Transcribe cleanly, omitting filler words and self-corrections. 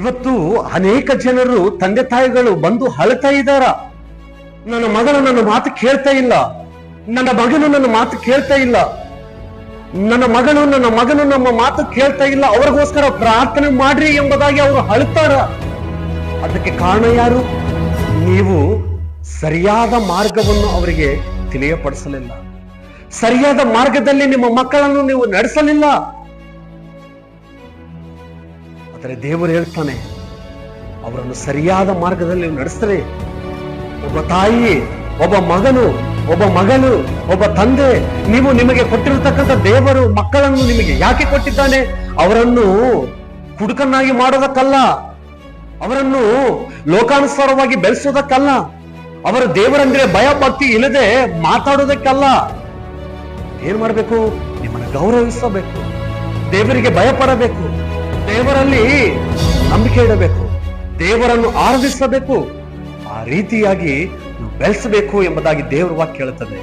ಇವತ್ತು ಅನೇಕ ಜನರು ತಂದೆ ತಾಯಿಗಳು ಬಂದು ಅಳ್ತಾ ಇದ್ದಾರ. ನನ್ನ ಮಗನು ನನ್ನ ಮಾತು ಕೇಳ್ತಾ ಇಲ್ಲ, ನನ್ನ ಮಗನು ನನ್ನ ಮಾತು ಕೇಳ್ತಾ ಇಲ್ಲ, ನನ್ನ ಮಗನು ನಮ್ಮ ಮಾತು ಕೇಳ್ತಾ ಇಲ್ಲ, ಅವ್ರಿಗೋಸ್ಕರ ಪ್ರಾರ್ಥನೆ ಮಾಡ್ರಿ ಎಂಬುದಾಗಿ ಅವರು ಅಳ್ತಾರ. ಅದಕ್ಕೆ ಕಾರಣ ಯಾರು? ನೀವು ಸರಿಯಾದ ಮಾರ್ಗವನ್ನು ಅವರಿಗೆ ತಿಳಿಯಪಡಿಸಲಿಲ್ಲ, ಸರಿಯಾದ ಮಾರ್ಗದಲ್ಲಿ ನಿಮ್ಮ ಮಕ್ಕಳನ್ನು ನೀವು ನಡೆಸಲಿಲ್ಲ. ಆದರೆ ದೇವರು ಹೇಳ್ತಾನೆ, ಅವರನ್ನು ಸರಿಯಾದ ಮಾರ್ಗದಲ್ಲಿ ನೀವು ನಡೆಸಿದ್ರೆ, ಒಬ್ಬ ತಾಯಿ, ಒಬ್ಬ ಮಗನು, ಒಬ್ಬ ಮಗಳು, ಒಬ್ಬ ತಂದೆ, ನಿಮಗೆ ಕೊಟ್ಟಿರತಕ್ಕಂಥ ದೇವರು ಮಕ್ಕಳನ್ನು ನಿಮಗೆ ಯಾಕೆ ಕೊಟ್ಟಿದ್ದಾನೆ? ಅವರನ್ನು ಕುಡುಕನ್ನಾಗಿ ಮಾಡೋದಕ್ಕಲ್ಲ, ಅವರನ್ನು ಲೋಕಾನುಸಾರವಾಗಿ ಬೆಳೆಸೋದಕ್ಕಲ್ಲ, ಅವರ ದೇವರಂದ್ರೆ ಭಯ ಭಕ್ತಿ ಇಲ್ಲದೆ ಮಾತಾಡೋದಕ್ಕಲ್ಲ. ಏನ್ ಮಾಡಬೇಕು? ನಿಮ್ಮನ್ನು ಗೌರವಿಸಬೇಕು, ದೇವರಿಗೆ ಭಯ ಪಡಬೇಕು, ದೇವರಲ್ಲಿ ನಂಬಿಕೆ ಇಡಬೇಕು, ದೇವರನ್ನು ಆರಾಧಿಸಬೇಕು. ಆ ರೀತಿಯಾಗಿ ಬೆಳೆಸಬೇಕು ಎಂಬುದಾಗಿ ದೇವರ ವಾಕ್ಯ ಹೇಳುತ್ತದೆ.